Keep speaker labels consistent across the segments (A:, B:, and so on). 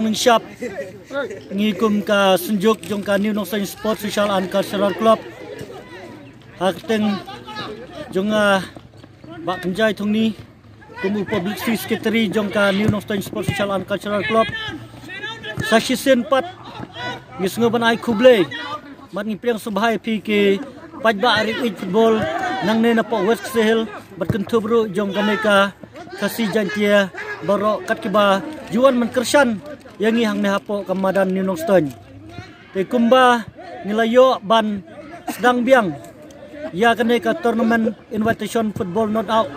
A: ng shop ngikum ka sunjuk jong ka New North Sports Social and Cultural Club hakting jong bak kenjai thong ni kumu public secretary jong ka New North Sports Social and Cultural Club sasisen pat ngisngo banai kuble mat ngi priang subhai pi ke pajba ari football nang ne na po West Sahel bat kentubru jong kaneka kasi jantia baro katkiba juan man kersan yangi hang ne hapo kamadan New North te kumba nilayo ban sedang biang ya kaneka tournament invitation football not out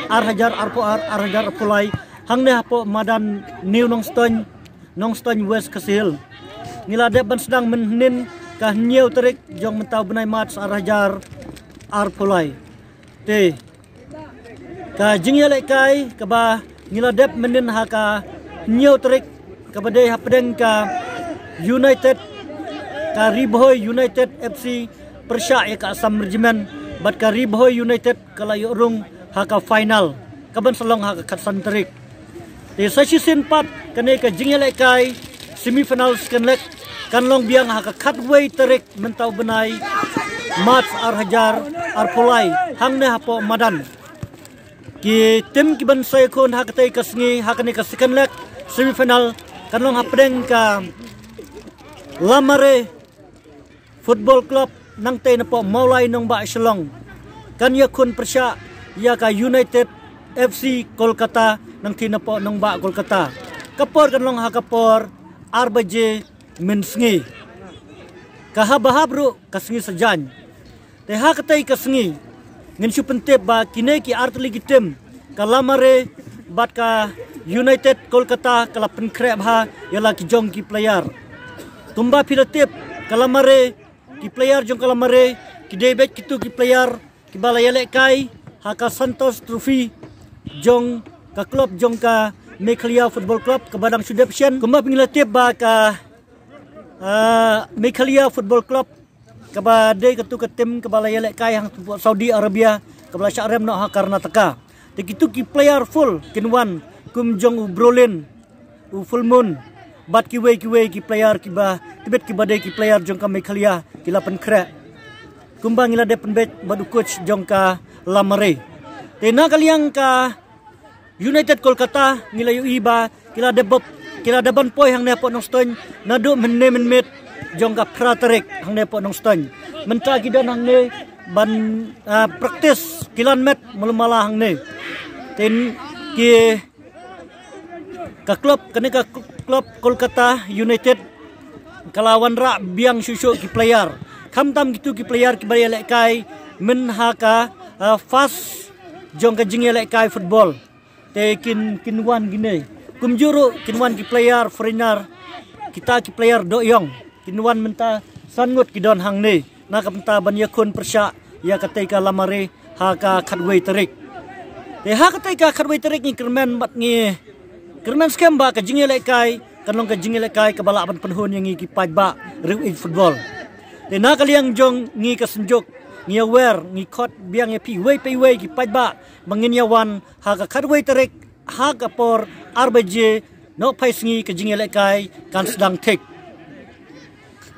A: arhajar arpulai hang ne hapo madan New North West Sahel ngilade ban sedang menin kah nyeu terik jong mentau benai mat arhajar arpulai te ka jingyale kai ka ba ngiladep menin haka nyeu terik ka badai hapdeng ka United ka Riboy United FC Persya ya ka Assam Regiment bat ka Riboy United kalayo rung haka final kaban salong haka katsan terik te sasisin pat kane ka jingyale kai semifinal skenlek kanlong biang haka katway terik mentau benai mat arhajar arpulai hang ne hapo madan ki tim ki ban sai kon hakatei kasngi hakani ka second leg semifinal kanlong hapdeng ka Lamare Football Club nang te na po maulai nong ba Shillong kan ya kun Persya ya ka United FC Kolkata nang tina po nong ba Kolkata kapor kanlong hakapor RBJ mensngi kahabahabru kasngi sajan te hakatei kasngi ngin supentep ba kineki artli gitem kalamare bat ka United Kolkata kalapen krep ha yala ki jong ki player tumba pilatip kalamare ki player jong kalamare ki debet kitu ki player ki balayale kai haka Santos Trophy jong ka klub jong ka Meghalaya Football Club ke Badang Sudepsian kumba pingilatip ba ka Meghalaya Football Club kabade ketu ketim kebalaya lek kai hang Saudi Arabia kabala Syarem no Karnataka tikitu ki player full kinwan kum jong ubrolin u full moon bat kiwe ki player kiba tibet kibade ki player jong ka Meghalaya kilapan kre kumba ngila de penbet badu coach jong ka Lamare tena kaliang ka United Kolkata ngilayu iba kila deban poi hang nepo nong ston nadu menmet jong ka praterik hang nepo nong ston menta kidan hang ne ban praktis kilan met mulumala hang ne ten ki ka klub kaneka klub Kolkata United kalawan ra biang susu ki player kamtam gitu ki player ki bari lek kai men haka fast jong ka jinge lek kai football te kinwan gine kumjuru kinwan ki player foreigner kita ki player doyong kinwan menta sangut kidon hang ne na kapenta ban yakun Persya ya katai ka Lamare ha ka khatway terik te ha katai ka khatway terik ni kermen bat ngi kermen scam ba ka jingele kai kanlong ka jingele kai ka bala ban penhun yang ngi ki pajba rew football te na kaliang jong ngi ka senjuk ngi aware ngi khot biang ya pi way ki pajba mangin yawan ha ka khatway terik ha ka por RBJ no paisngi ke jingele kai kan sedang tek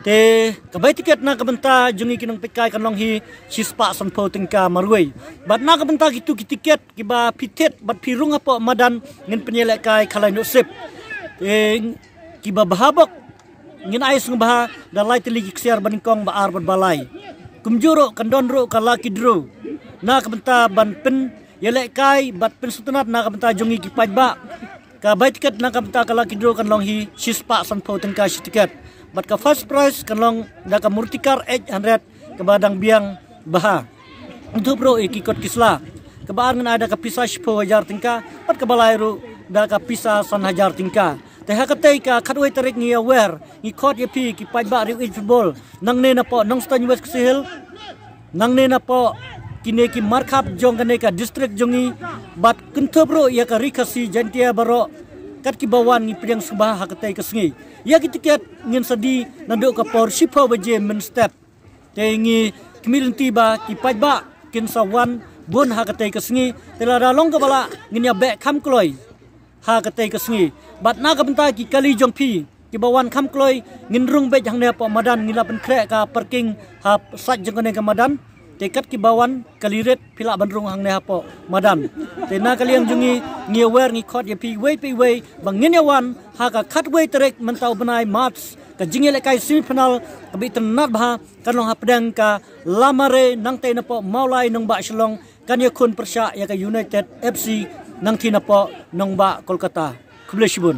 A: te kabai tiket na kabenta jungi kinang pikai kanlong hi sispa sanpo tingka marway bat na kabenta gitu ki tiket kiba pitet bat pirung apo madan ngin penyele kai khalai no sip kiba bahabok ngin ais ngbaha dalai tiligi ksiar baningkong ba ar balai kumjuro kandonro kalaki dro na kabenta ban pen yele kai bat pen sutunat na kabenta jungi ki pajba ka bai tiket na kabenta kalaki dro kanlong hi sispa sanpo tingka tiket bat ka first prize kanlong da ka murtikar 800 ke badang biang baha untuk bro ikikot kisla ke baangan ada ka pisa 10,000 tingka bat ka balairu da ka pisa 1,000 tingka te hakatei ka khatway tarik ngi aware ngi khot ye pi ki pajba riu football nang ne na po nong stan West Sahel nang ne na po kine ki markhap jong kane ka district jongi bat kentobro ya ka rikasi jantia baro kat ki bawan ngi priang subah hakatei ka sngi ya ki tiket ngin sadi nanduk ka por sipo baje men step te ngi community ba ki pajba kin sawan bun hakatei ka sngi tela dalong ka bala ngin ya be kham kloi ha katai kasngi bat na ka bentai ki kali jong pi ki bawan kham kloi ngin rung be jang ne po madan ngila pen kre ka parking ha sat jang ne ka madan tekat ki bawan kaliret pila bandrung hang ne po madan te na kaliang jungi ngi wer ngi khot ye pi we bangin yawan ha ka khat we terek mentau benai mats ka jingile kai semifinal ka bi tenat bha kanong ha pedang ka lamare nang te na po maulai nong ba shlong kan ye khun persya ya ka United FC nang thina po nong ba Kolkata kubleshibun